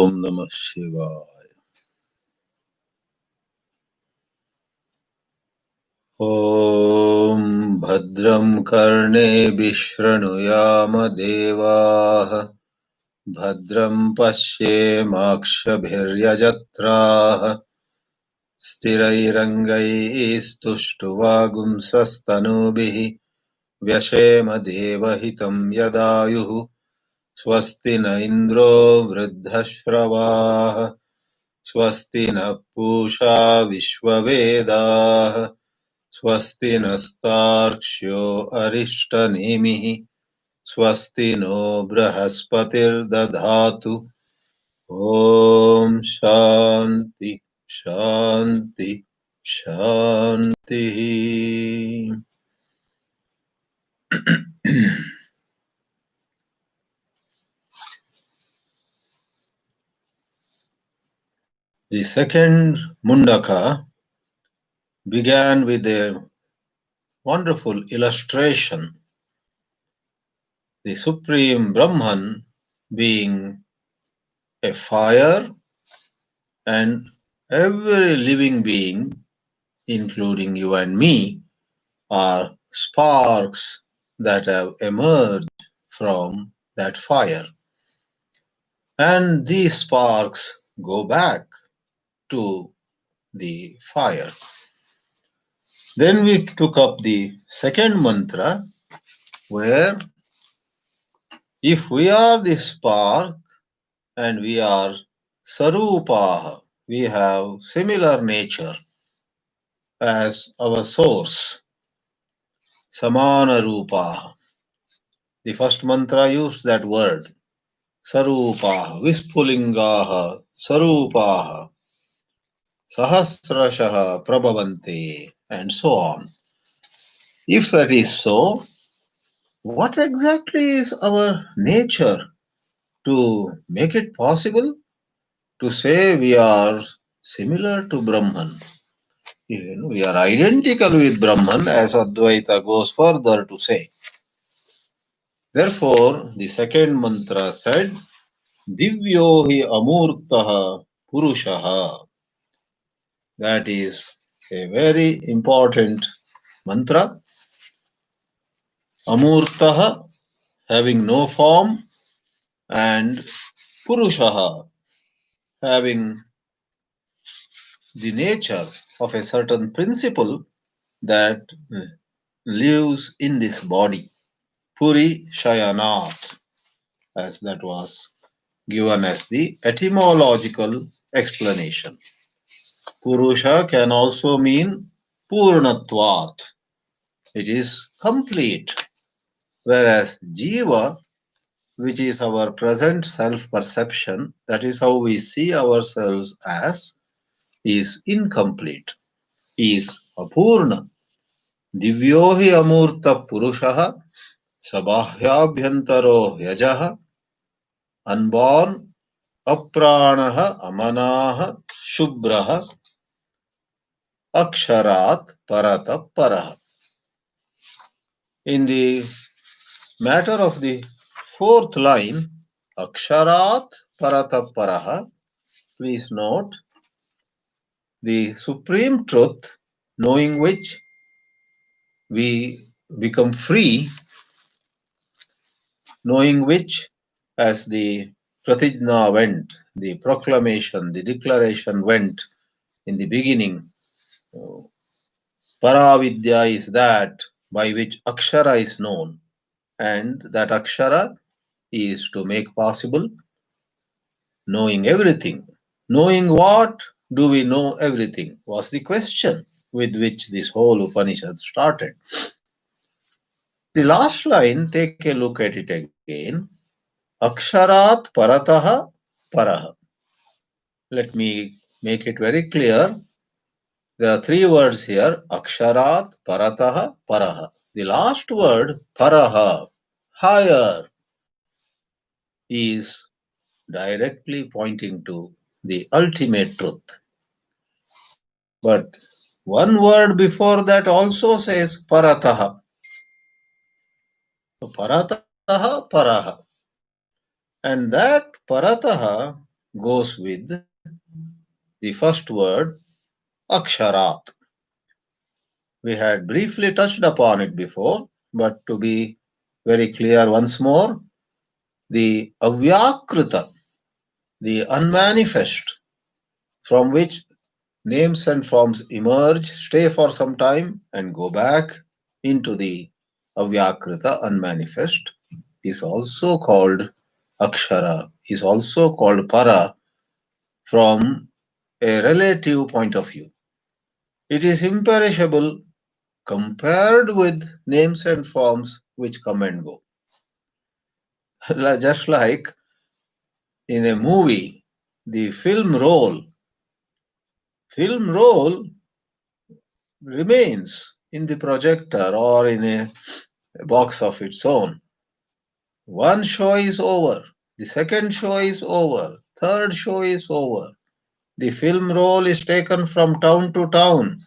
Om Namah Shivaya. Om Bhadram Karne Vishrunuyama Devaah Bhadram Pashye Makshabhiryajatraah Sthirairangai Stushtuvaagumsastanubihi Vyashema Devahitam Yadayuhu Swasti na Indro Vruddhashravah Swasti na Pusha Vishwavedah Swasti nastarksho arishtanemihi Swasti no Brahaspatir dadhatu Om Shanti Shanti Shanti. The second Mundaka began with a wonderful illustration. The Supreme Brahman being a fire, and every living being, including you and me, are sparks that have emerged from that fire. And these sparks go back to the fire. Then we took up the second mantra, where if we are the spark and we are Sarupaha, we have similar nature as our source, Samana Rupaha. The first mantra used that word, Sarupaha, Vispulingaha, Sarupaha, Sahasrashaha, Prabhavante, and so on. If that is so, what exactly is our nature to make it possible to say we are similar to Brahman? We are identical with Brahman, as Advaita goes further to say. Therefore, the second mantra said, Divyo hi amurtaha purushaha. That is a very important mantra. Amurtaha, having no form, and purushaha, having the nature of a certain principle that lives in this body. Puri Shayanat, as that was given as the etymological explanation. Purusha can also mean Purnatvat. It is complete. Whereas Jiva, which is our present self-perception, that is how we see ourselves as, is incomplete, is apurna. Divyohi amurta purushaha sabhahyabhyantaro yajaha unborn apranaha amanaha shubraha aksharat parata paraha. In the matter of the fourth line, aksharat parata paraha, please note, the supreme truth, knowing which we become free, knowing which, as the pratijna went, the proclamation, the declaration went in the beginning, Paravidya is that by which Akshara is known, and that Akshara is to make possible knowing everything. Knowing what do we know everything was the question with which this whole Upanishad started. The last line, take a look at it again. Aksharat parataha paraha. Let me make it very clear. There are three words here, Aksharat parataha paraha. The last word, paraha, higher, is directly pointing to the ultimate truth. But one word before that also says parataha. So parataha paraha. And that parataha goes with the first word Aksharat. We had briefly touched upon it before, but to be very clear once more, the Avyakrita, the unmanifest, from which names and forms emerge, stay for some time, and go back into the Avyakrita, unmanifest, is also called Akshara, is also called Para from a relative point of view. It is imperishable compared with names and forms which come and go. Just like in a movie, the film roll remains in the projector or in a box of its own. One show is over, the second show is over, third show is over. The film roll is taken from town to town,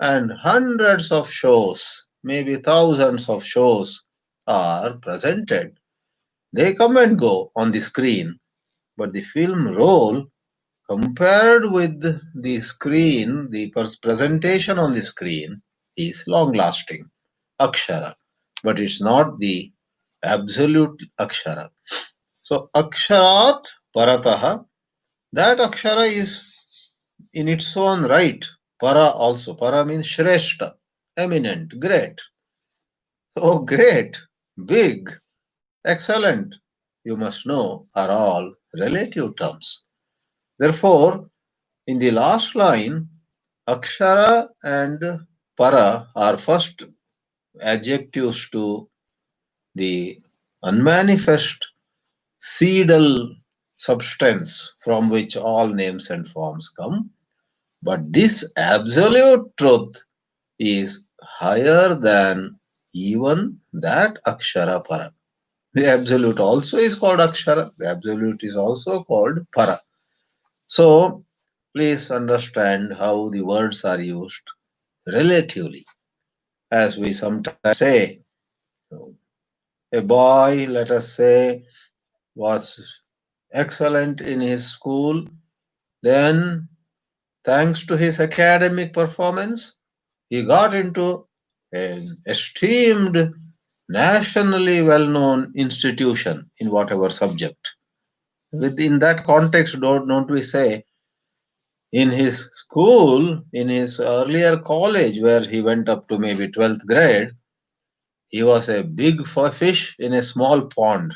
and hundreds of shows, maybe thousands of shows, are presented. They come and go on the screen, but the film roll, compared with the screen, the presentation on the screen, is long lasting. Akshara. But it's not the absolute Akshara. So, Aksharat Parataha, that Akshara is in its own right. Para also. Para means Shreshta, eminent, great. So, great, big, excellent, you must know, are all relative terms. Therefore, in the last line, Akshara and Para are first adjectives to the unmanifest seedal substance from which all names and forms come. But this absolute truth is higher than even that Akshara Para. The absolute also is called Akshara, the absolute is also called Para. So, please understand how the words are used relatively. As we sometimes say, a boy, let us say, was excellent in his school, then, thanks to his academic performance, he got into an esteemed, nationally well known institution in whatever subject. Within that context, don't we say, in his school, in his earlier college, where he went up to maybe 12th grade, he was a big fish in a small pond.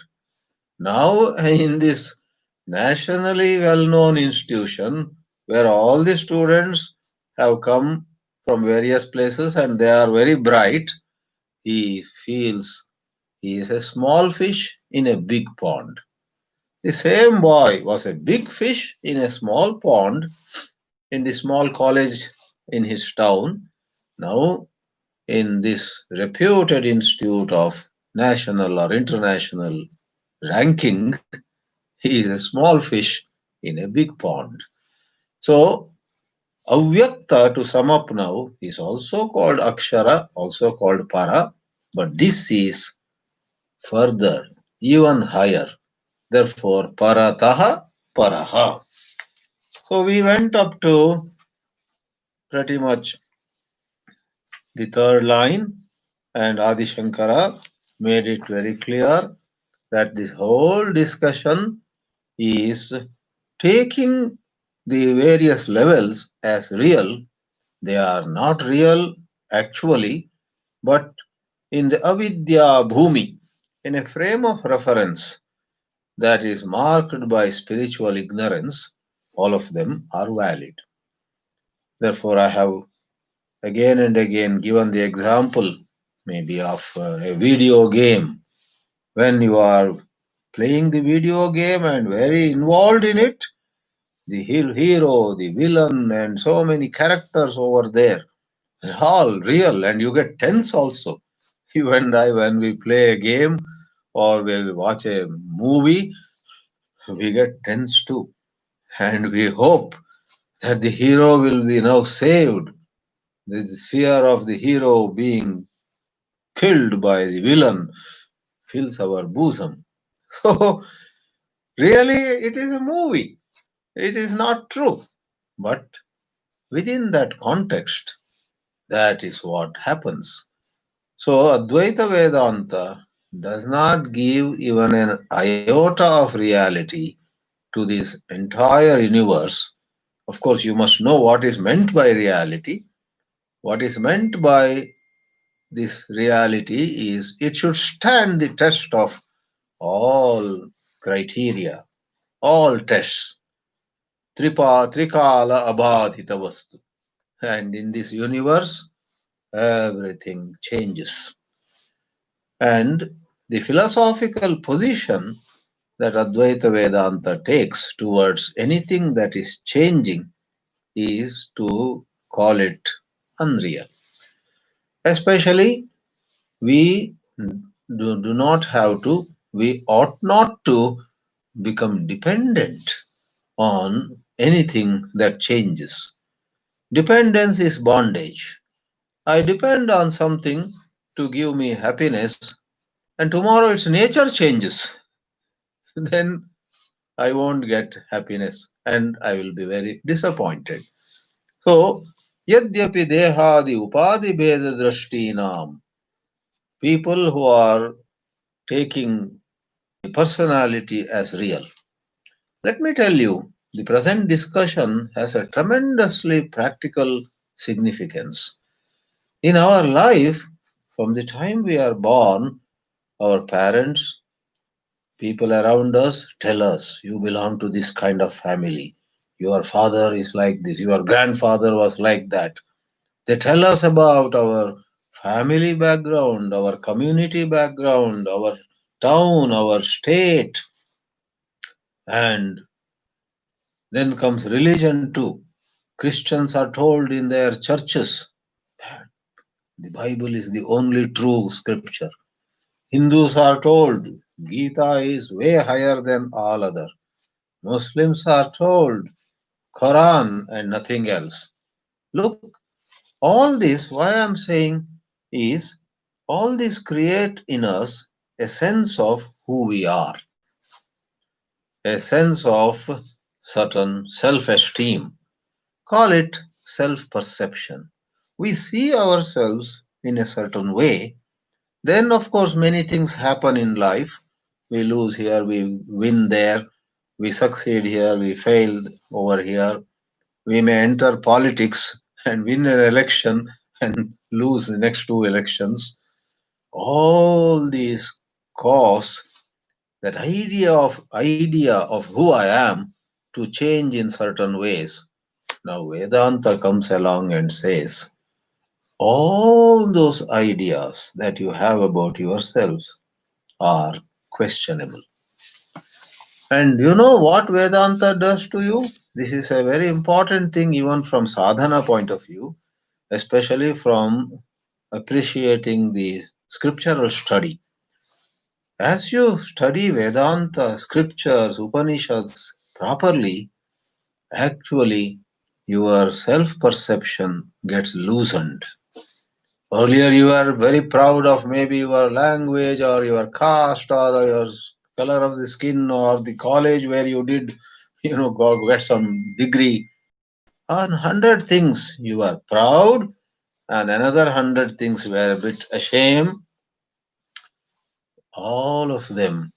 Now, in this nationally well known institution, where all the students have come from various places and they are very bright, he feels he is a small fish in a big pond. The same boy was a big fish in a small pond in the small college in his town. Now, in this reputed institute of national or international ranking, he is a small fish in a big pond. So, Avyakta, to sum up now, is also called Akshara, also called Para, but this is further, even higher. Therefore, Parataha, Paraha. So, we went up to pretty much the third line, and Adi Shankara made it very clear that this whole discussion is taking the various levels as real. They are not real actually, but in the avidya bhumi, in a frame of reference that is marked by spiritual ignorance, all of them are valid. Therefore, I have again and again given the example maybe of a video game. When you are playing the video game and very involved in it, the hero, the villain, and so many characters over there, they're all real, and you get tense also. You and I, when we play a game or we watch a movie, we get tense too. And we hope that the hero will be now saved. The fear of the hero being killed by the villain fills our bosom. So, really, it is a movie. it is not true. But within that context, that is what happens. So Advaita Vedanta does not give even an iota of reality to this entire universe. Of course, you must know what is meant by reality. What is meant by this reality is it should stand the test of all criteria, all tests. Trikala abhadita vastu. And in this universe, everything changes. And the philosophical position that Advaita Vedanta takes towards anything that is changing is to call it unreal. Especially, we do not have to, we ought not to become dependent on anything that changes. Dependence is bondage. I depend on something to give me happiness, and tomorrow its nature changes. Then I won't get happiness and I will be very disappointed. So, yadyapi dehadi upadi bheda drashtinam, people who are taking the personality as real. Let me tell you, the present discussion has a tremendously practical significance. In our life, from the time we are born, our parents, people around us tell us, you belong to this kind of family. Your father is like this, your grandfather was like that. They tell us about our family background, our community background, our town, our state, and then comes religion too. Christians are told in their churches that the Bible is the only true scripture. Hindus are told Gita is way higher than all other. Muslims are told Quran and nothing else. Look, all this, why I am saying is, all this create in us a sense of who we are, a sense of certain self-esteem. Call it self-perception. We see ourselves in a certain way. Then, of course, many things happen in life. We lose here, we win there, we succeed here, we fail over here. We may enter politics and win an election and lose the next two elections. All these cause that idea of who I am to change in certain ways. Now Vedanta comes along and says all those ideas that you have about yourselves are questionable. And you know what Vedanta does to you? This is a very important thing even from sadhana point of view, especially from appreciating the scriptural study. As you study Vedanta, scriptures, Upanishads properly, actually your self perception gets loosened. Earlier, you were very proud of maybe your language or your caste or your color of the skin or the college where you did, get some degree. On 100 things you were proud, and another 100 things were a bit ashamed. All of them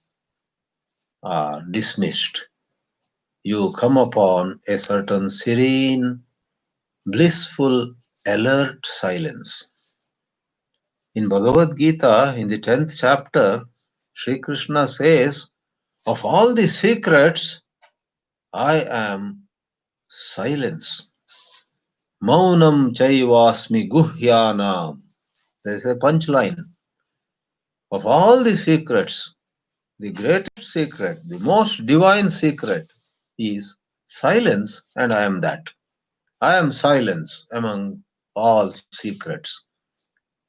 are dismissed. You come upon a certain serene, blissful, alert silence. In Bhagavad Gita, in the 10th chapter, Sri Krishna says, of all the secrets, I am silence. Maunam chaivasmi guhyanam. There is a punchline. Of all the secrets, the greatest secret, the most divine secret is silence, and I am that. I am silence among all secrets.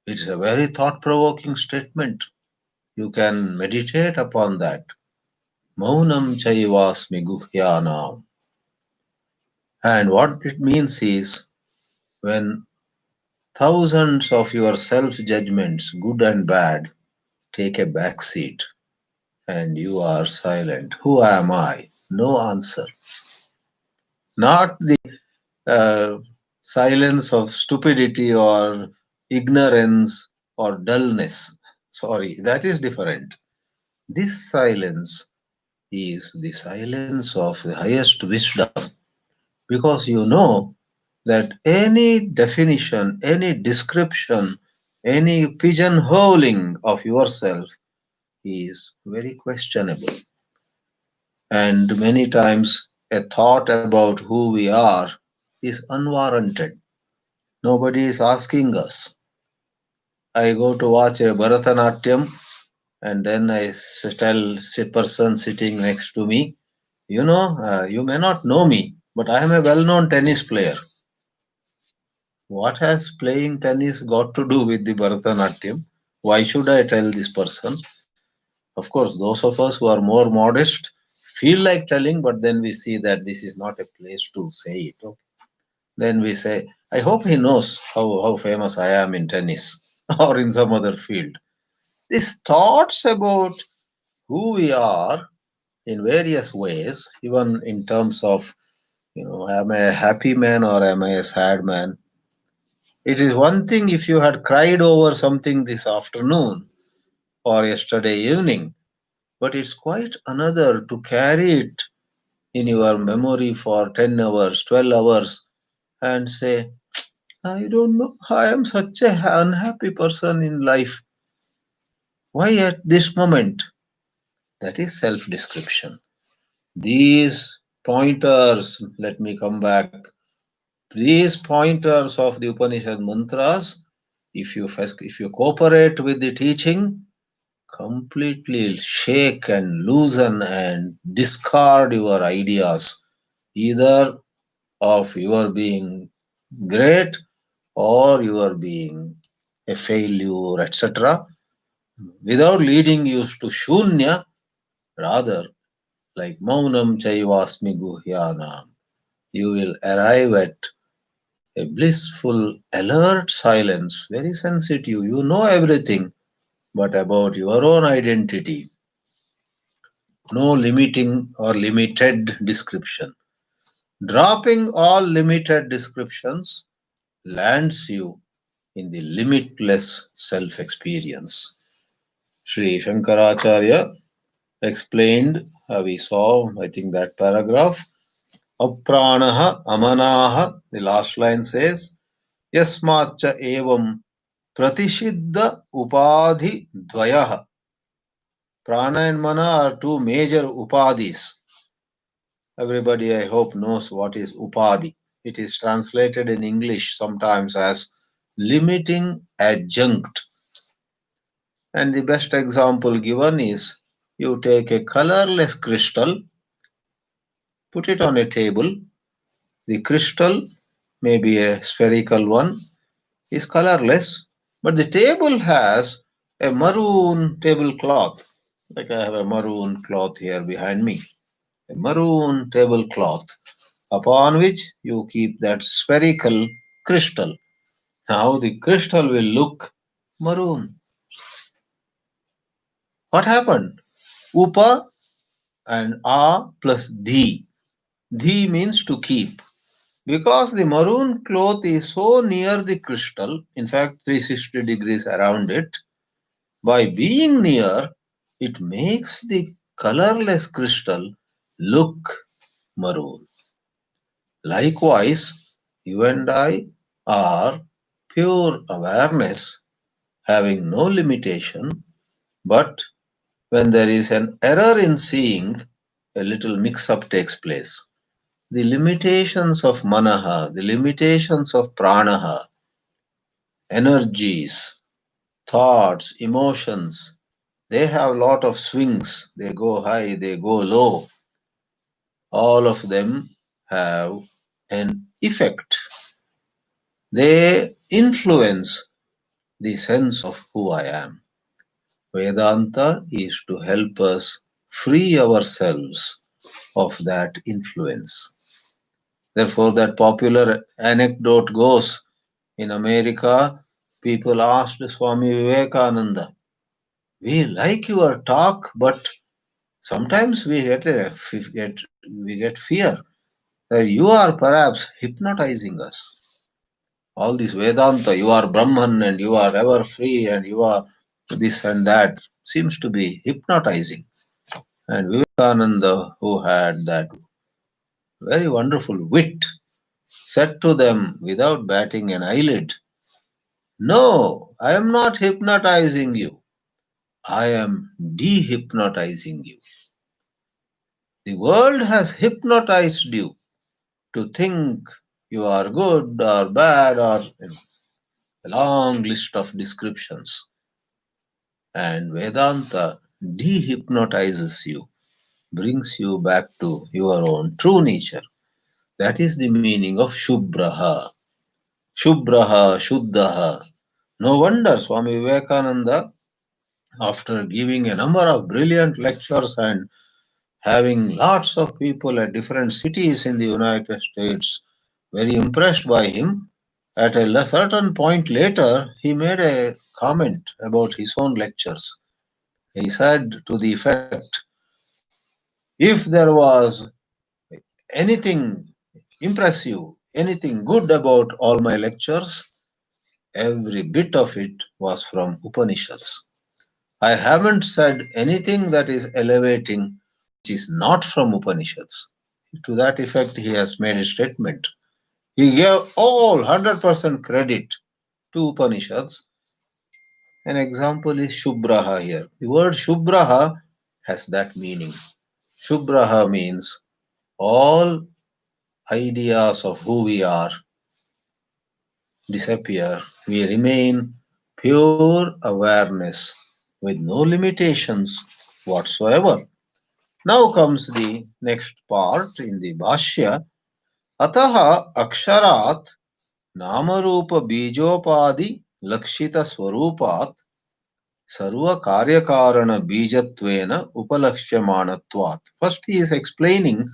It's a very thought provoking statement. You can meditate upon that. Maunam chaivasmi guhyanam. And what it means is when thousands of your self judgments, good and bad, take a back seat and you are silent. Who am I? No answer. not the silence of stupidity or ignorance or dullness. Sorry, that is different. This silence is the silence of the highest wisdom, because you know that any definition, any description, any pigeonholing of yourself is very questionable. And many times a thought about who we are is unwarranted. Nobody is asking us. I go to watch a Bharatanatyam and then tell a person sitting next to me, you may not know me, but I am a well known tennis player. What has playing tennis got to do with the Bharatanatyam? Why should I tell this person? Of course, those of us who are more modest feel like telling, but then we see that this is not a place to say it. Okay? Then we say, I hope he knows how famous I am in tennis or in some other field. These thoughts about who we are in various ways, even in terms of, am I a happy man or am I a sad man? It is one thing if you had cried over something this afternoon or yesterday evening, but it's quite another to carry it in your memory for 10 hours, 12 hours, and say, I don't know, I am such a unhappy person in life. Why at this moment? That is self description. These pointers, let me come back. These pointers of the Upanishad mantras, if you cooperate with the teaching, completely shake and loosen and discard your ideas, either of your being great or your being a failure, etc., without leading you to shunya, rather like maunam chaivasmi guhyanam, you will arrive at a blissful, alert silence, very sensitive. You know everything, but about your own identity. No limiting or limited description. Dropping all limited descriptions lands you in the limitless self experience. Sri Shankaracharya explained, we saw, I think, that paragraph. Apranaha amanaha, the last line says, Yasmacha evam pratisiddha upadhi dvayaha. Prana and mana are two major upadhis. Everybody, I hope, knows what is upadhi. It is translated in English sometimes as limiting adjunct. And the best example given is you take a colorless crystal, put it on a table. The crystal, maybe a spherical one, is colorless, but the table has a maroon tablecloth. Like I have a maroon cloth here behind me, a maroon tablecloth upon which you keep that spherical crystal. Now the crystal will look maroon. What happened? Upa and A plus Dhi. Dhi means to keep. Because the maroon cloth is so near the crystal, in fact 360 degrees around it, by being near, it makes the colorless crystal look maroon. Likewise, you and I are pure awareness having no limitation, but when there is an error in seeing, a little mix up takes place. The limitations of manaha, the limitations of pranaha, energies, thoughts, emotions, they have a lot of swings. They go high, they go low. All of them have an effect. They influence the sense of who I am. Vedanta is to help us free ourselves of that influence. Therefore, that popular anecdote goes, in America, people asked Swami Vivekananda, we like your talk, but sometimes we get fear. that you are perhaps hypnotizing us. All this Vedanta, you are Brahman and you are ever free and you are this and that, seems to be hypnotizing. And Vivekananda, who had that very wonderful wit, said to them without batting an eyelid, "No, I am not hypnotizing you. I am dehypnotizing you. The world has hypnotized you to think you are good or bad or a long list of descriptions. And Vedanta dehypnotizes you, brings you back to your own true nature. That is the meaning of Shubraha. Shubraha, Shuddhaha. No wonder Swami Vivekananda, after giving a number of brilliant lectures and having lots of people at different cities in the United States very impressed by him, at a certain point later, he made a comment about his own lectures. He said to the effect, if there was anything impressive, anything good about all my lectures, every bit of it was from Upanishads. I haven't said anything that is elevating which is not from Upanishads. To that effect, he has made a statement. He gave all 100% credit to Upanishads. An example is Shubraha here. The word Shubraha has that meaning. Shubraha means all ideas of who we are disappear. We remain pure awareness with no limitations whatsoever. Now comes the next part in the Bhashya. Ataha aksharat namarupa bijopadi lakshita swarupat sarva karyakarana bijatvena upalakshyamanatvāt. First he is explaining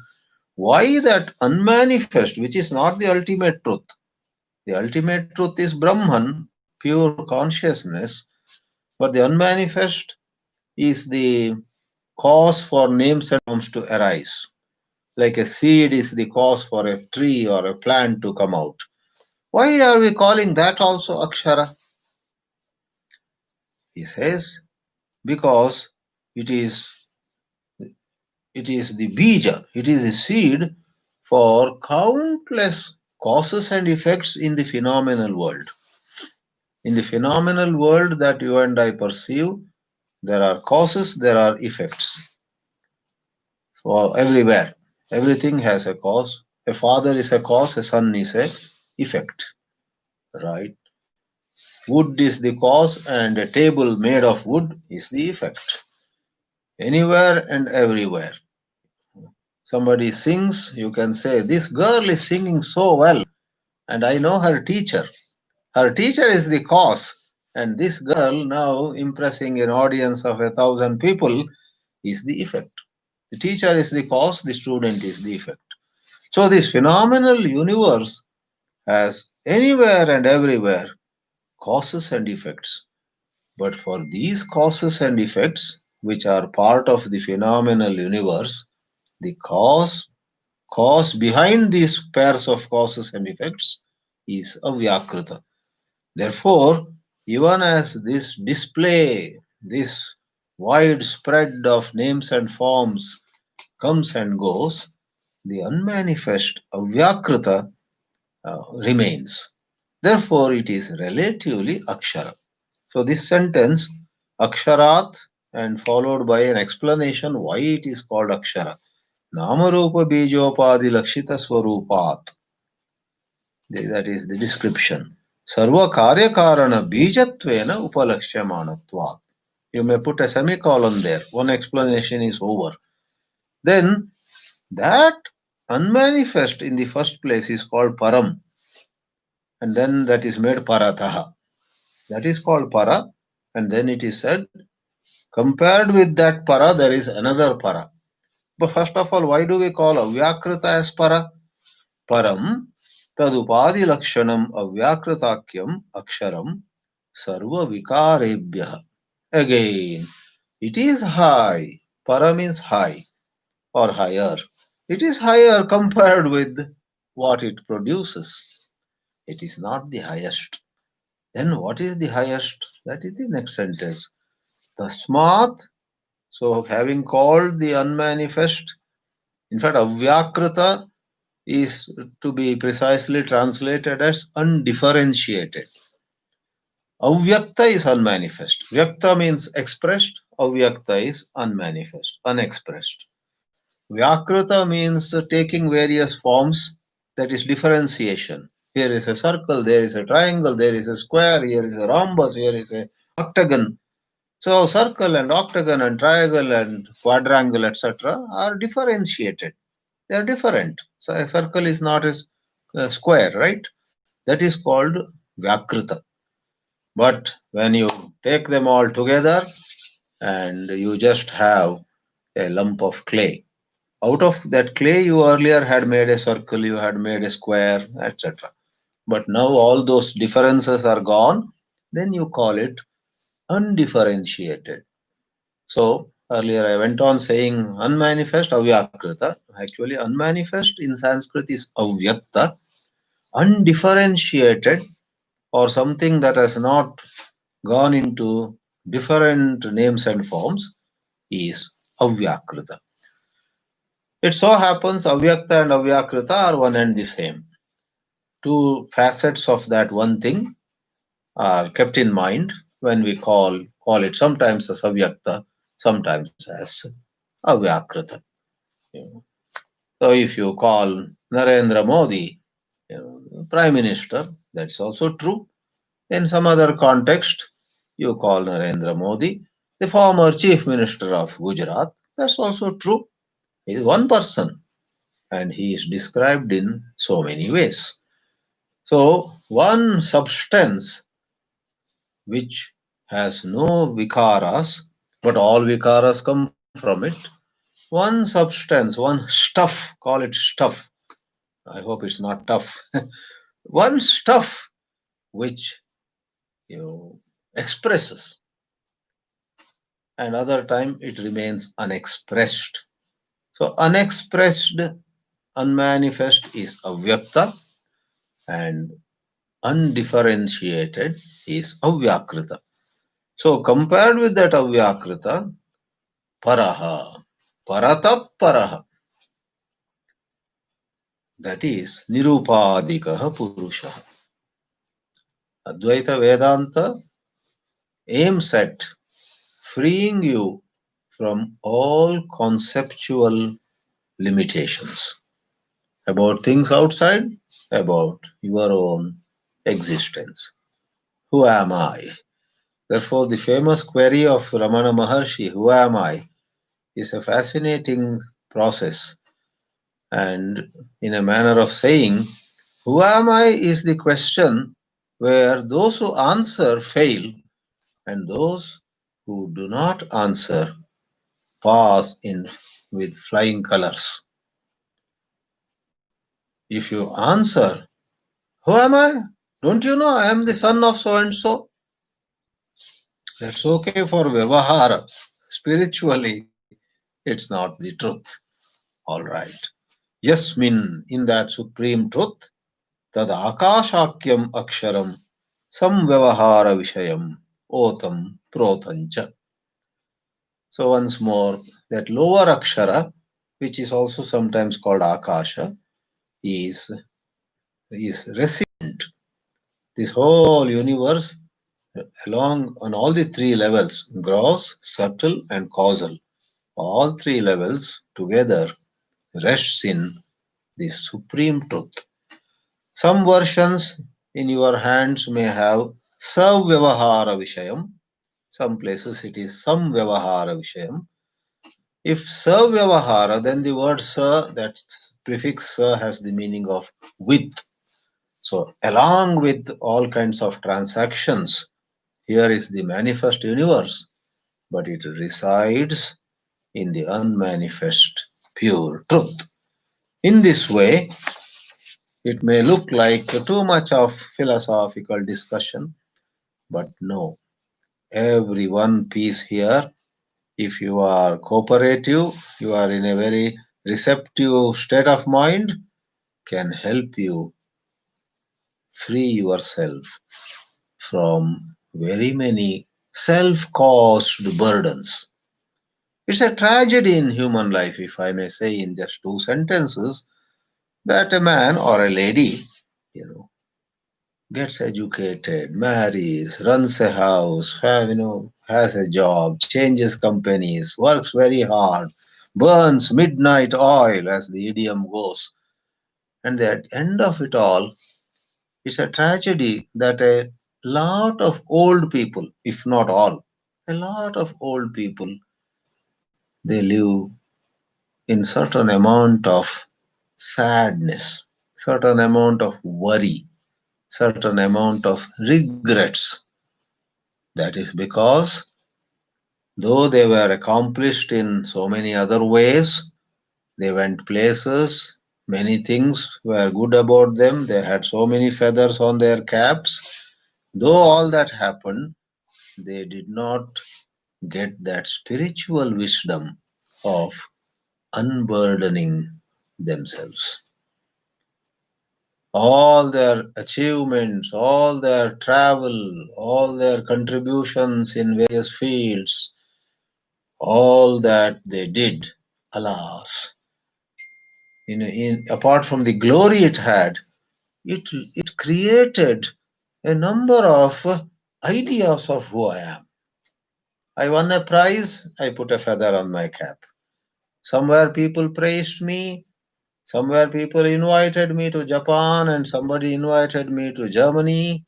why that unmanifest, which is not the ultimate truth. The ultimate truth is Brahman, pure consciousness, but the unmanifest is the cause for names and forms to arise. Like a seed is the cause for a tree or a plant to come out. Why are we calling that also Akshara? He says, because it is it is the bija, it is a seed for countless causes and effects in the phenomenal world. In the phenomenal world that you and I perceive, there are causes, there are effects. For everywhere, everything has a cause. A father is a cause, a son is a effect, right? Wood is the cause, and a table made of wood is the effect. Anywhere and everywhere. Somebody sings, you can say, "This girl is singing so well, and I know her teacher." Her teacher is the cause, and this girl now impressing an audience of 1,000 people is the effect. The teacher is the cause, the student is the effect. So, this phenomenal universe has anywhere and everywhere causes and effects. But for these causes and effects, which are part of the phenomenal universe, the cause behind these pairs of causes and effects is avyakrita. Therefore, even as this display, this wide spread of names and forms comes and goes, the unmanifest avyakrita remains. Therefore, it is relatively akshara. So, this sentence, aksharat, and followed by an explanation why it is called akshara. Namarupa bijopadi lakshita swarupat. That is the description. Sarva karyakarana bijatvena upalakshyamanatvāt. You may put a semicolon there. One explanation is over. Then that unmanifest in the first place is called param, and then that is made parataha. That is called para, and then it is said, compared with that para, there is another para. But first of all, why do we call avyakrita as para? Param tadupadi lakshanam avyakritakyam aksharam sarva vikarebhya. Again, it is high. Para means high or higher. It is higher compared with what it produces. It is not the highest. Then what is the highest? That is the next sentence. Tasmat. So having called the unmanifest, in fact, avyakrita is to be precisely translated as undifferentiated. Avyakta is unmanifest. Vyakta means expressed. Avyakta is unmanifest, unexpressed. Vyakrita means taking various forms, that is differentiation. Here is a circle, there is a triangle, there is a square, here is a rhombus, here is a octagon. So circle and octagon and triangle and quadrangle, etc., are differentiated. They are different. So a circle is not a square, right? That is called Vyakrita. But when you take them all together and you just have a lump of clay, out of that clay you earlier had made a circle, you had made a square, etc. But now all those differences are gone, then you call it undifferentiated. So earlier I went on saying unmanifest avyakrita. Actually, unmanifest in Sanskrit is avyakta. Undifferentiated, or something that has not gone into different names and forms, is avyakrita. It so happens avyakta and avyakrita are one and the same. Two facets of that one thing are kept in mind when we call it sometimes as avyakta, sometimes as avyakrita. You know. So if you call Narendra Modi, Prime Minister, that's also true. In some other context, you call Narendra Modi the former Chief Minister of Gujarat. That's also true. He is one person and he is described in so many ways. So, one substance which has no vikaras, but all vikaras come from it. One substance, one stuff, call it stuff. I hope it's not tough. One stuff which you know, expresses, and other time it remains unexpressed. So unexpressed, unmanifest is avyakta, and undifferentiated is avyakrita. So compared with that avyakrita, paraha, paratap paraha, that is nirupadikaha purusha. Advaita Vedanta aims at freeing you from all conceptual limitations about things outside, about your own existence. Who am I? Therefore, the famous query of Ramana Maharshi, who am I, is a fascinating process. And in a manner of saying, who am I is the question where those who answer fail and those who do not answer pass in with flying colors. If you answer, who am I? Don't you know I am the son of so and so? That's okay for Vyavahara. Spiritually, it's not the truth. All right. Yasmin, in that supreme truth, tad akashakyam aksharam samvyavahara vishayam otam protancha. So once more, that lower akshara, which is also sometimes called akasha, is, is resident. This whole universe along on all the three levels, gross, subtle, and causal, all three levels together rests in this supreme truth. Some versions in your hands may have Savyavahara Vishayam. Some places it is Samvyavahara Vishayam. If Savyavahara, then the word Sa, that prefix Sa, has the meaning of with. So, along with all kinds of transactions, here is the manifest universe, but it resides in the unmanifest pure truth. In this way, it may look like too much of philosophical discussion, but no. Every one piece here, if you are cooperative, you are in a very receptive state of mind can help you free yourself from very many self-caused burdens. It's a tragedy in human life, if I may say in just two sentences, that a man or a lady, you know, gets educated, marries, runs a house, has a job, changes companies, works very hard, burns midnight oil, as the idiom goes. And at the end of it all, it's a tragedy that a lot of old people, if not all, a lot of old people, they live in certain amount of sadness, certain amount of worry, certain amount of regrets. That is because though they were accomplished in so many other ways, they went places, many things were good about them, they had so many feathers on their caps. Though all that happened, they did not get that spiritual wisdom of unburdening themselves. All their achievements, all their travel, all their contributions in various fields, all that they did, alas, apart from the glory it had, it created a number of ideas of who I am. I won a prize, I put a feather on my cap. Somewhere people praised me, somewhere people invited me to Japan, and somebody invited me to Germany.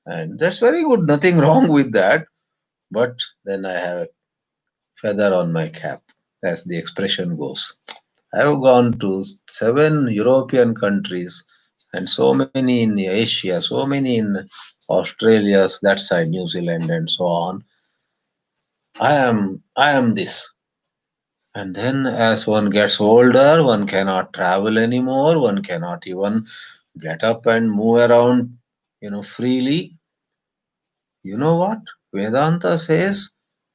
And that's very good, nothing wrong with that. But then I have a feather on my cap, as the expression goes. I have gone to 7 European countries and so many in Asia, so many in Australia, that side, New Zealand, and so on. I am this. And then as one gets older, one cannot travel anymore, one cannot even get up and move around, freely. You know what? Vedanta says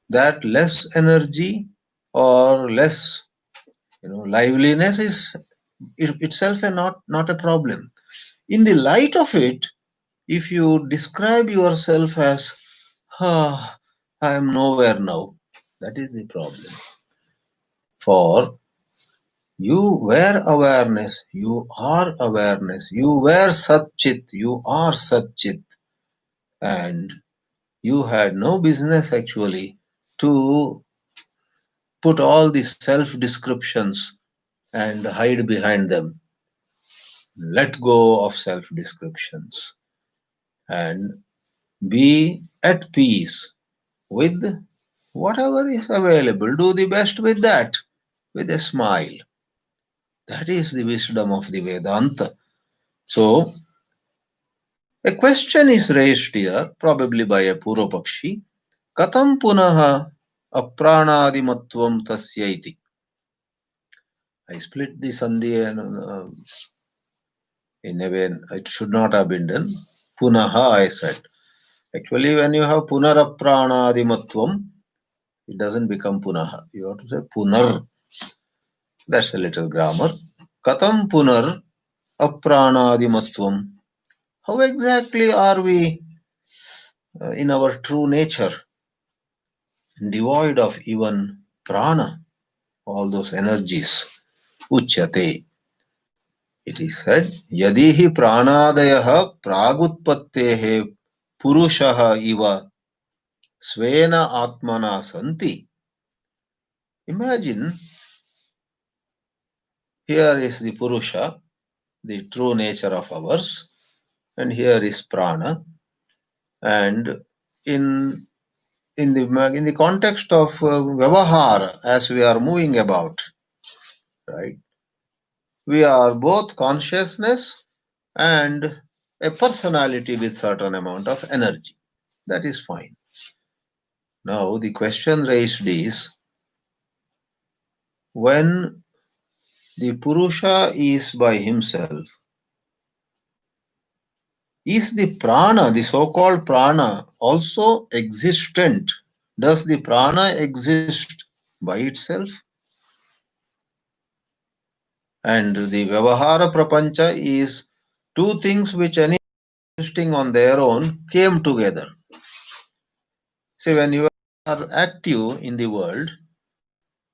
that less energy or less, liveliness is itself not a problem. In the light of it, if you describe yourself as, ah, I am nowhere now, that is the problem. For you were awareness, you are awareness, you were Satchit, you are Satchit, and you had no business actually to put all the self descriptions and hide behind them. Let go of self descriptions and be at peace with whatever is available. Do the best with that, with a smile. That is the wisdom of the Vedanta. So, a question is raised here, probably by a Purvapakshi. Katam punaha apranadimatvam tasya iti. I split the sandhi in a way it should not have been done. Punaha, I said. Actually, when you have punarapranadimatvam, it doesn't become punaha. You have to say punar. That's a little grammar. Katam punar apranadimatvam. How exactly are we in our true nature, devoid of even prana, all those energies? Uchyate. It is said, Yadihi pranadayaha pragutpattehe purushaha iva svena atmana santi. Imagine, here is the purusha, the true nature of ours, and here is prana. And in in the context of vyavahara, as we are moving about, right? We are both consciousness and a personality with certain amount of energy. That is fine. Now the question raised is, when the Purusha is by himself, is the prana, the so-called prana, also existent? Does the prana exist by itself? And the Vyavahara Prapancha is two things which any existing on their own came together. See, when you are active in the world,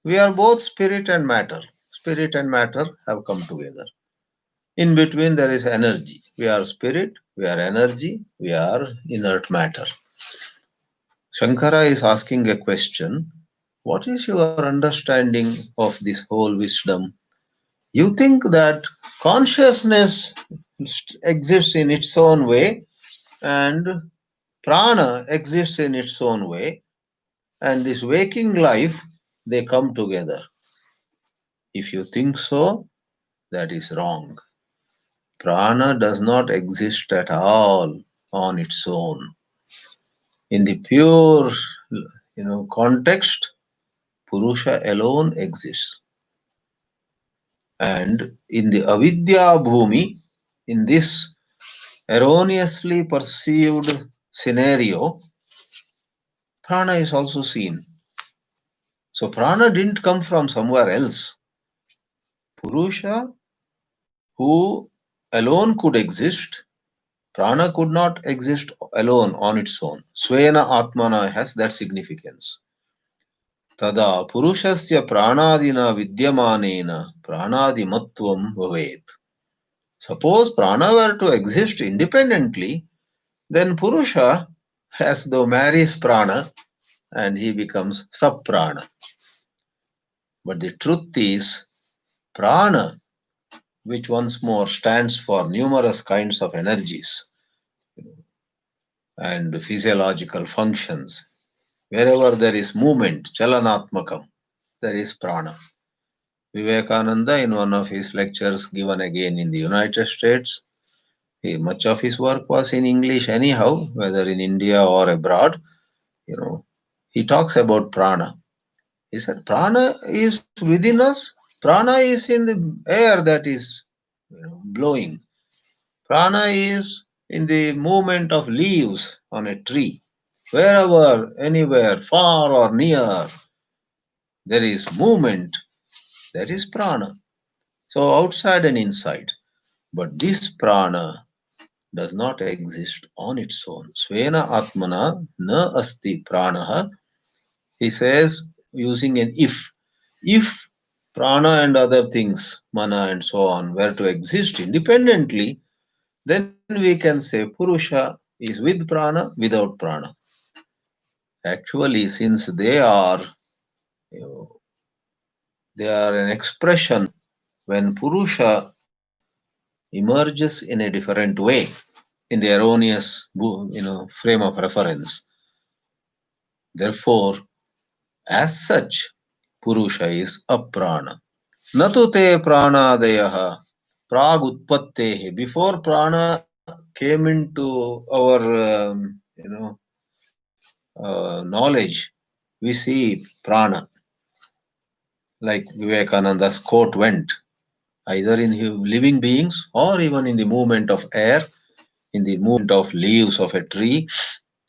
we are both spirit and matter. Spirit and matter have come together. In between, there is energy. We are spirit, we are energy, we are inert matter. Shankara is asking a question. What is your understanding of this whole wisdom? You think that consciousness exists in its own way and prana exists in its own way, and this waking life, they come together. If you think so, that is wrong. Prana does not exist at all on its own. In the pure, context, Purusha alone exists. And in the avidya bhumi, in this erroneously perceived scenario, prana is also seen. So prana didn't come from somewhere else. Purusha, who alone could exist, prana could not exist alone on its own. Svena atmana has that significance. Tada purushasya pranadina vidyamanena pranadimatvam bhavet. Suppose prana were to exist independently, then Purusha, as though marries prana, and he becomes subprana. But the truth is, prana, which once more stands for numerous kinds of energies and physiological functions, wherever there is movement, chalanatmakam, there is prana. Vivekananda, in one of his lectures given again in the United States, much of his work was in English anyhow, whether in India or abroad. He talks about prana. He said, prana is within us. Prana is in the air that is blowing. Prana is in the movement of leaves on a tree. Wherever, anywhere, far or near, there is movement, that is prana. So outside and inside. But this prana does not exist on its own. Svena atmana na asti pranaha. He says, using an if. If prana and other things, mana and so on, were to exist independently, then we can say Purusha is with prana, without prana. Actually, since you know, they are an expression, when Purusha emerges in a different way, in the erroneous frame of reference. Therefore, as such, Purusha is a prana. Natu te pranadayaha prag utpattehe. Before prana came into our knowledge, we see prana, like Vivekananda's quote went, either in living beings or even in the movement of air, in the movement of leaves of a tree,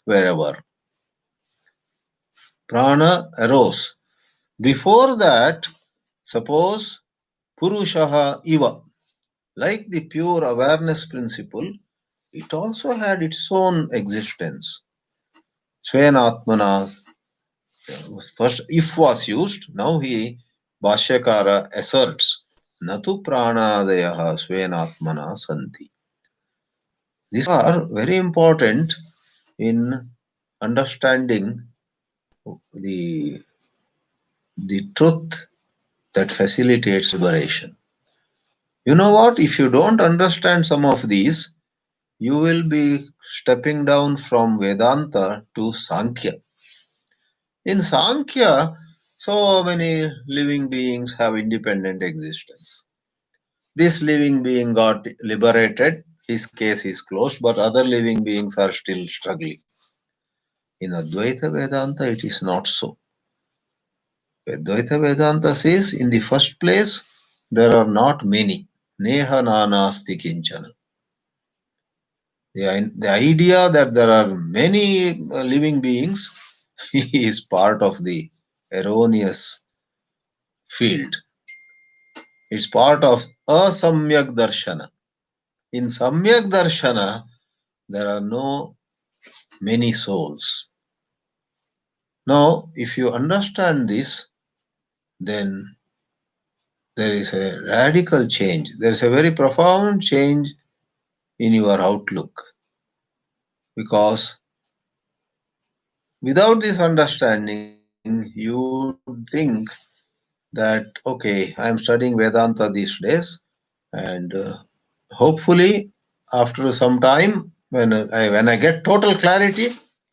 wherever. Prana arose. Before that, suppose Purushaha Iva, like the pure awareness principle, it also had its own existence. Svenatmana, first if was used, now Bhashyakara asserts, Natu pranadayaha svenatmana santi. These are very important in understanding the, the truth that facilitates liberation. You know what? If you don't understand some of these, you will be stepping down from Vedanta to Sankhya. In Sankhya, so many living beings have independent existence. This living being got liberated, his case is closed, but other living beings are still struggling. In Advaita Vedanta, it is not so. Advaita Vedanta says, in the first place, there are not many. Neha nanasti kinchana. The idea that there are many living beings is part of the erroneous field. It's part of asamyak darshana. In samyak darshana, there are no many souls. Now, if you understand this, then there is a radical change. There is a very profound change in your outlook, because without this understanding, you would think that, okay, I am studying Vedanta these days, and hopefully, after some time, when I get total clarity,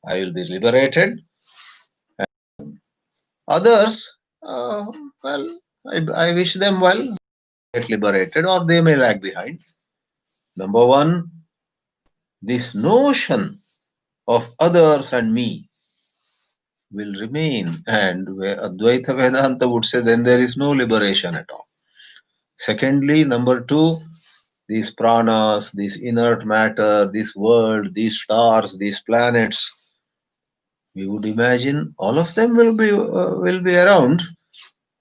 I will be liberated. Others, well, I wish them well, get liberated, or they may lag behind. Number one, this notion of others and me will remain, and where Advaita Vedanta would say then there is no liberation at all. Secondly, number two, these pranas, this inert matter, this world, these stars, these planets, we would imagine all of them will be around,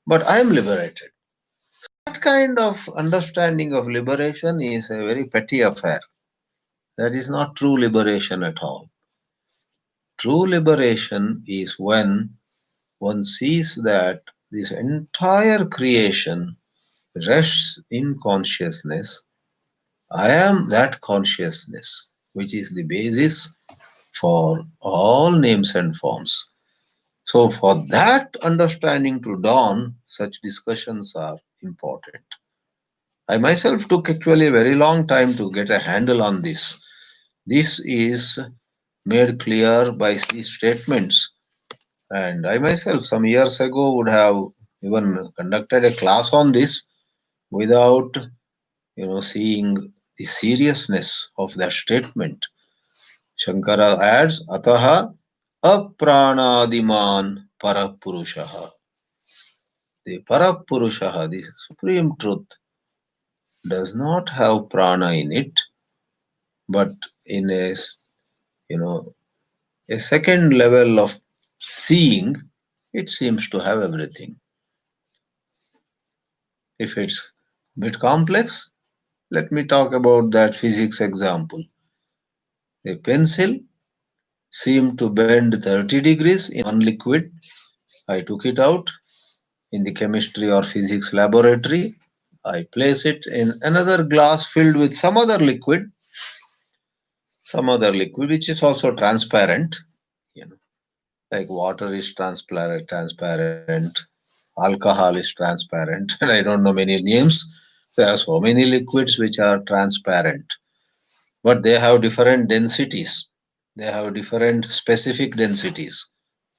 but I am liberated. That kind of understanding of liberation is a very petty affair. That is not true liberation at all. True liberation is when one sees that this entire creation rests in consciousness. I am that consciousness, which is the basis for all names and forms. So, for that understanding to dawn, such discussions are important. I myself took actually a very long time to get a handle on this. This is made clear by these statements, and I myself, some years ago, would have even conducted a class on this without seeing the seriousness of that statement. Shankara adds, Ataha apranadiman parapurushaha. The parapurushaha, the supreme truth, does not have prana in it, but in you know a second level of seeing, it seems to have everything. If it's a bit complex, let me talk about that physics example. A pencil seemed to bend 30 degrees in one liquid. I took it out in the chemistry or physics laboratory. I place it in another glass filled with some other liquid which is also transparent. You know, like water is transparent, alcohol is transparent, and I don't know many names. There are so many liquids which are transparent, but they have different densities. They have different specific densities.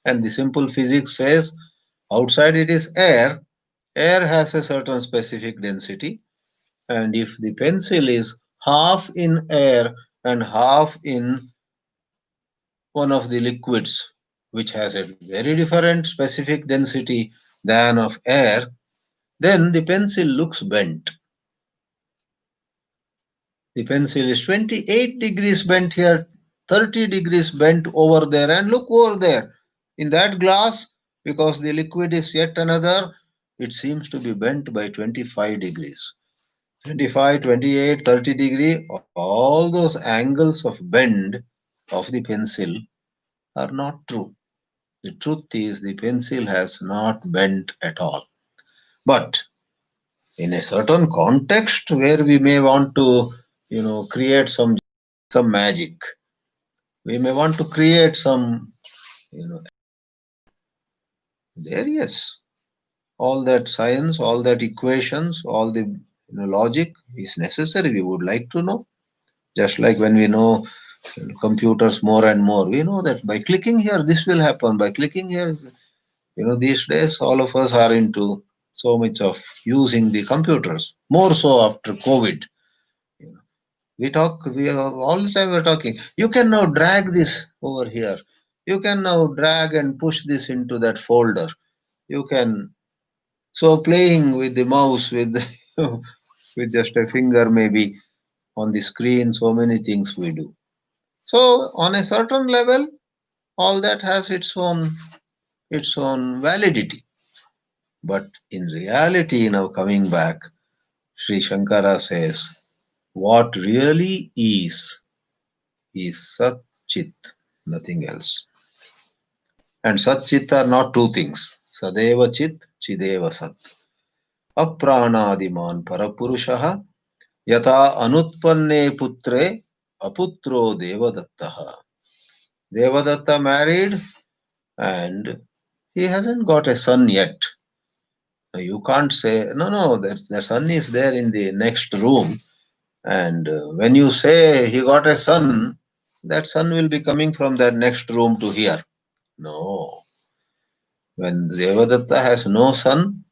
And the simple physics says outside it is air. Air has a certain specific density. And if the pencil is half in air and half in one of the liquids, which has a very different specific density than of air, then the pencil looks bent. The pencil is 28 degrees bent here, 30 degrees bent over there, and look over there. In that glass, because the liquid is yet another, it seems to be bent by 25 degrees. 25, 28, 30 degree, all those angles of bend of the pencil are not true. The truth is the pencil has not bent at all. But in a certain context where we may want to, create some magic, we may want to create some, you know, there, yes, all that science, all that equations, all the logic is necessary. We would like to know. Just like when we know computers more and more, we know that by clicking here, this will happen. By clicking here, these days, all of us are into so much of using the computers, more so after COVID. You know, we are, all the time we're talking. You can now drag this over here. You can now drag and push this into that folder. You can, so playing with the mouse with, with just a finger maybe on the screen, so many things we do. So on a certain level, all that has its own validity. But in reality, now coming back, Sri Shankara says, what really is Sat Chit, nothing else. And Sat Chit are not two things. Sadeva Chit, Chideva Sat. Apranadiman Parapurushaha Yata Anutpanne Putre Aputro Devadattaha. Devadatta married and he hasn't got a son yet. You can't say, no, the son is there in the next room. And when you say he got a son, that son will be coming from that next room to here. No. When Devadatta has no son,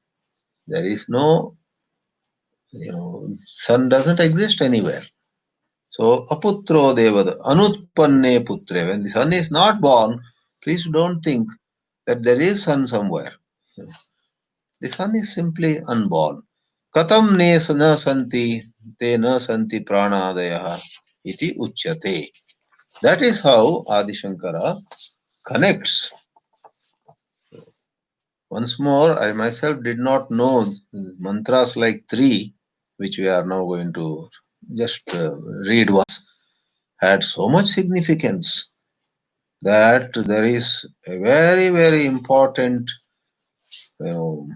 there is no, son doesn't exist anywhere. So, aputro Devadatta, anutpanne putre. When the son is not born, please don't think that there is son somewhere. The son is simply unborn. Katam ne na santi, te na santi pranadayaha iti uchyate. That is how Adi Shankara connects. Once more, I myself did not know mantras like three, which we are now going to just read once, had so much significance that there is a very, very important you know,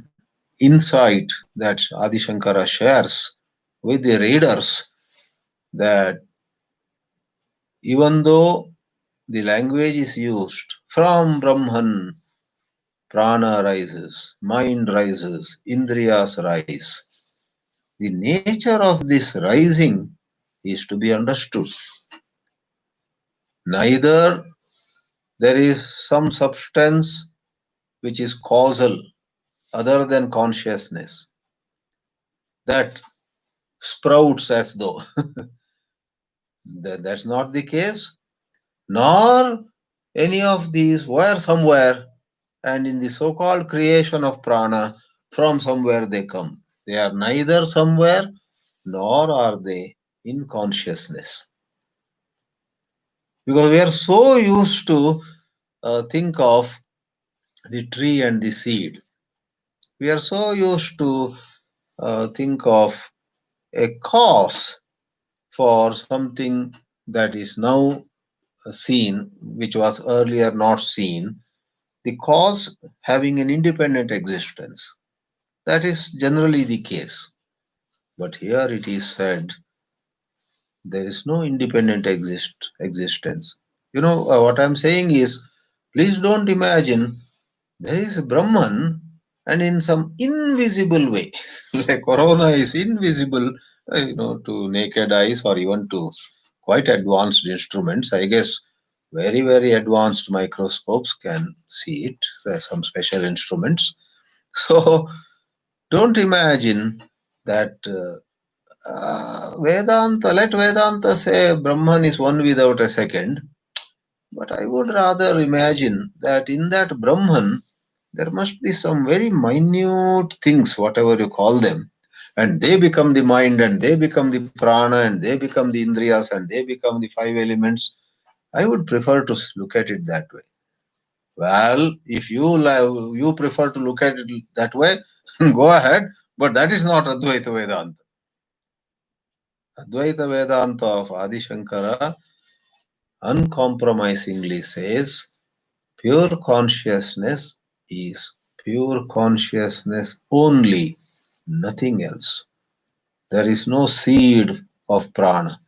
insight that Adi Shankara shares with the readers, that even though the language is used from Brahman, prana rises, mind rises, indriyas rise. The nature of this rising is to be understood. Neither there is some substance which is causal other than consciousness that sprouts as though. That's not the case, nor any of these were somewhere, and in the so called creation of prana, from somewhere they come. They are neither somewhere nor are they in consciousness. Because we are so used to think of the tree and the seed. We are so used to think of a cause for something that is now seen, which was earlier not seen, the cause having an independent existence. That is generally the case. But here it is said there is no independent existence. What I'm saying is, please don't imagine there is a Brahman and in some invisible way, like corona is invisible, to naked eyes or even to quite advanced instruments. I guess very, very advanced microscopes can see it, some special instruments. So don't imagine that let Vedanta say Brahman is one without a second. But I would rather imagine that in that Brahman, there must be some very minute things, whatever you call them, and they become the mind, and they become the prana, and they become the indriyas, and they become the five elements. I would prefer to look at it that way. Well, if you prefer to look at it that way, go ahead, but that is not Advaita Vedanta. Advaita Vedanta of Adi Shankara uncompromisingly says pure consciousness is pure consciousness only, nothing else. There is no seed of prana.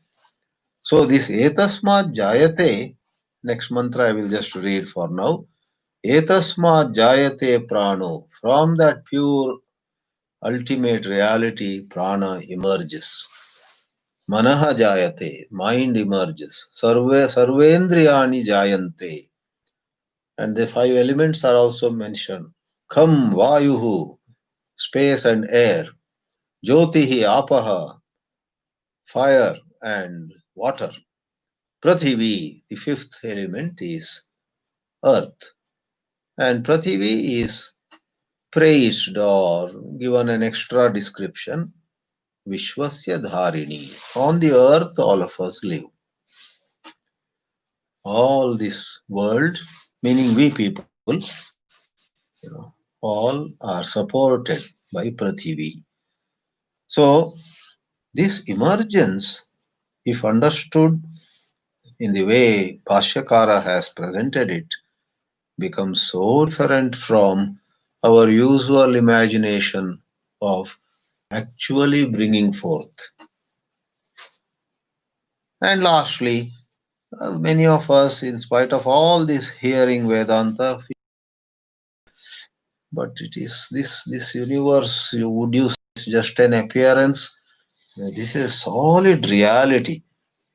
So this etasmat jayate, next mantra I will just read for now. Etasmat jayate prano. From that pure ultimate reality, prana emerges. Manaha jayate, mind emerges. Sarvendriyani jayante. And the five elements are also mentioned. Kham, Vayuhu, space and air. Jyotihi, Apaha, fire and water. Prathivi, the fifth element, is earth. And Prathivi is praised or given an extra description. Vishwasya Dharini. On the earth, all of us live. All this world, meaning we people, all are supported by Prathivi. So, this emergence, if understood in the way Bhashyakara has presented it, becomes so different from our usual imagination of actually bringing forth. And lastly, many of us, in spite of all this hearing Vedanta, but it is this universe, would you say it's just an appearance? This is solid reality.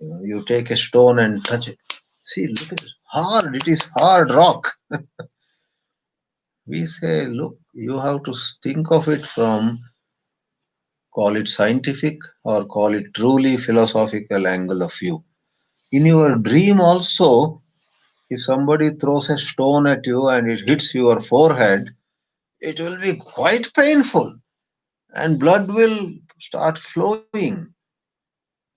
You take a stone and touch it. See, look at it. Hard. It is hard rock. We say, look, you have to think of it from, call it scientific or call it truly philosophical angle of view. In your dream also, if somebody throws a stone at you and it hits your forehead, it will be quite painful and blood will start flowing.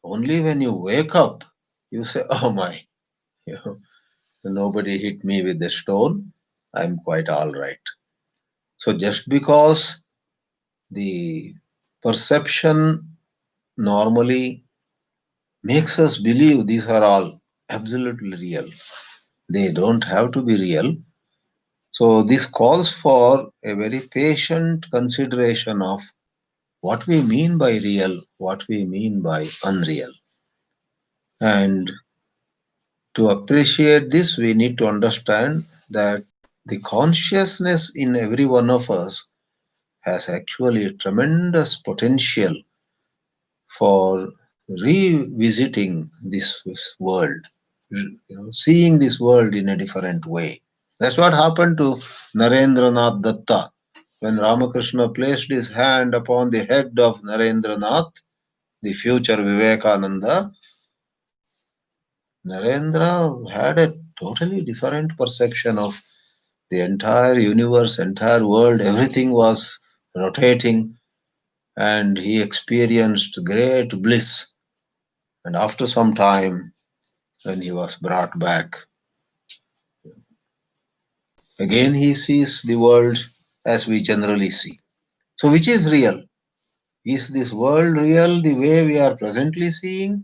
Only when you wake up, you say, oh my, you know, nobody hit me with a stone, I'm quite all right. So just because the perception normally makes us believe these are all absolutely real, they don't have to be real. So this calls for a very patient consideration of what we mean by real, what we mean by unreal. And to appreciate this, we need to understand that the consciousness in every one of us has actually a tremendous potential for revisiting this world, seeing this world in a different way. That's what happened to Narendranath Datta. When Ramakrishna placed his hand upon the head of Narendranath, the future Vivekananda, Narendra had a totally different perception of the entire universe, entire world, everything was rotating, and he experienced great bliss. And after some time, when he was brought back, again he sees the world as we generally see. So, which is real? Is this world real the way we are presently seeing?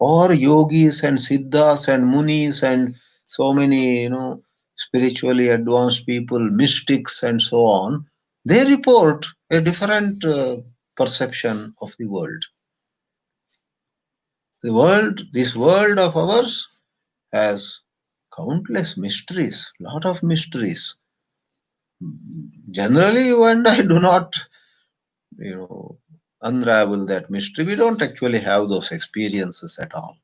Or yogis and siddhas and munis and so many, spiritually advanced people, mystics and so on, they report a different perception of the world. The world, this world of ours, has countless mysteries, lot of mysteries. Generally, you and I do not, you know, unravel that mystery. We don't actually have those experiences at all.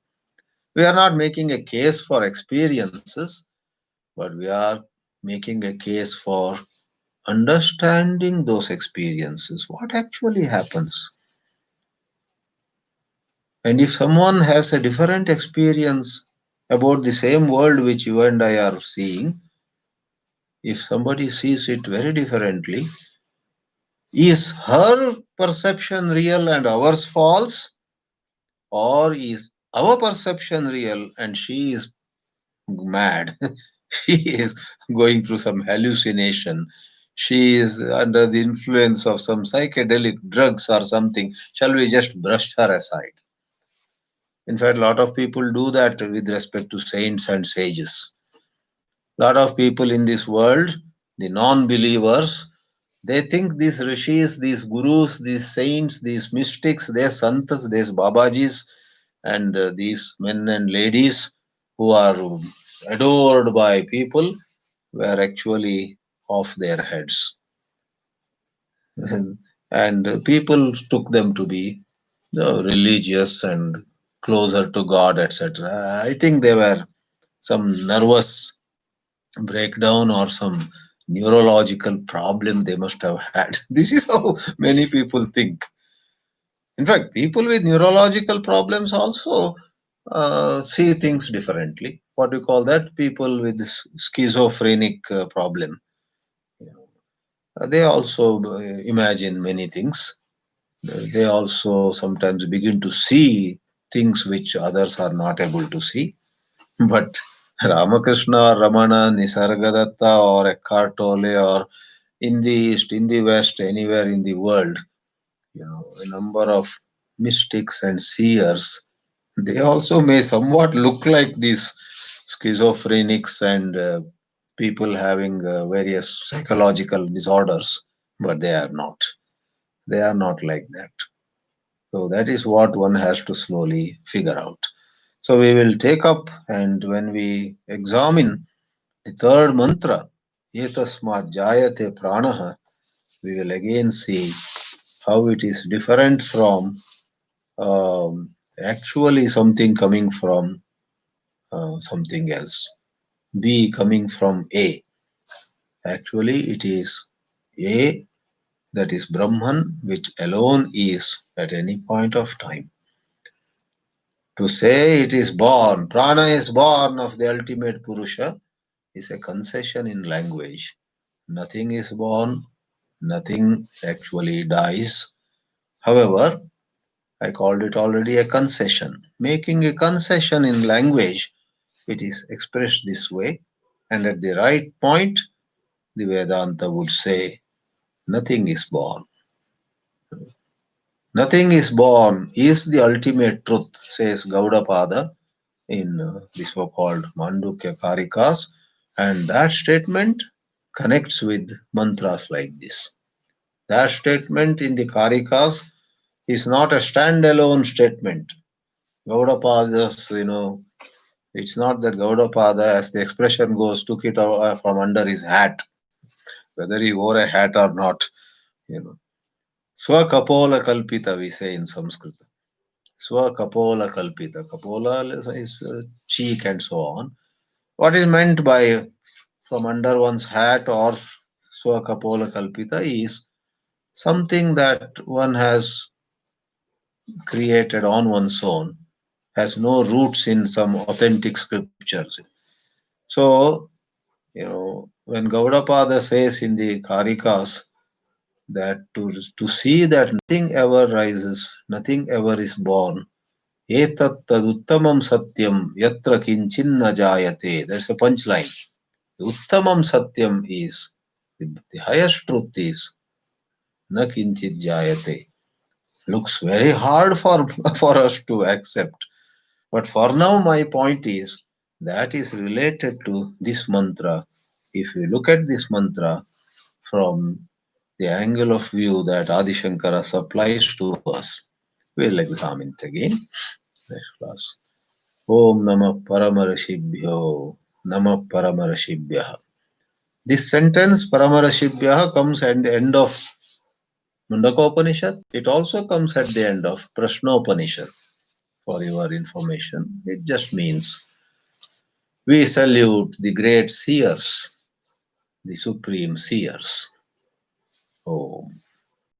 We are not making a case for experiences, but we are making a case for understanding those experiences. What actually happens? And if someone has a different experience about the same world which you and I are seeing, if somebody sees it very differently, is her perception real and ours false? Or is our perception real and she is mad? She is going through some hallucination. She is under the influence of some psychedelic drugs or something. Shall we just brush her aside? In fact, a lot of people do that with respect to saints and sages. A lot of people in this world, the non believers, they think these rishis, these gurus, these saints, these mystics, they're santas, these babajis, and these men and ladies who are adored by people were actually off their heads. And people took them to be religious and closer to God, etc. I think they were some nervous breakdown or some neurological problem they must have had. This is how many people think. In fact, people with neurological problems also see things differently. What do you call that? People with this schizophrenic problem. They also imagine many things. They also sometimes begin to see things which others are not able to see. But Ramakrishna or Ramana, Nisargadatta or Eckhart Tolle or in the East, in the West, anywhere in the world, a number of mystics and seers, they also may somewhat look like these schizophrenics and people having various psychological disorders, but they are not. They are not like that. So that is what one has to slowly figure out. So we will take up, and when we examine the third mantra, Etasmat Jayate Pranaha, we will again see how it is different from actually something coming from something else. B coming from A. Actually, it is A, that is Brahman, which alone is at any point of time. To say it is born, prana is born of the ultimate Purusha, is a concession in language. Nothing is born, nothing actually dies. However, I called it already a concession. Making a concession in language, it is expressed this way, and at the right point, the Vedanta would say, nothing is born. Nothing is born is the ultimate truth, says Gaudapada in the so-called Mandukya Karikas, and that statement connects with mantras like this. That statement in the Karikas is not a standalone statement. Gaudapada's, it's not that Gaudapada, as the expression goes, took it from under his hat, whether he wore a hat or not. You know, Swakapola Kalpita, we say in Sanskrit. Swakapola Kalpita. Kapola is cheek and so on. What is meant by from under one's hat or Swakapola Kalpita is something that one has created on one's own, has no roots in some authentic scriptures. So, when Gaudapada says in the Karikas that to see that nothing ever rises, nothing ever is born, etat taduttamam satyam yatra kinchinna jayate. That's a punchline. The uttamam satyam is, the highest truth is, na kinchit jayate. Looks very hard for us to accept. But for now, my point is that is related to this mantra. If you look at this mantra from the angle of view that Adi Shankara supplies to us, we'll examine it again. Next class. Om Namah Paramarashibhyo Namah Paramarashibhyah. This sentence, Paramarashibhyah, comes at the end of Mundaka Upanishad. It also comes at the end of Prashnopanishad. For your information, it just means we salute the great seers, the supreme seers. Om.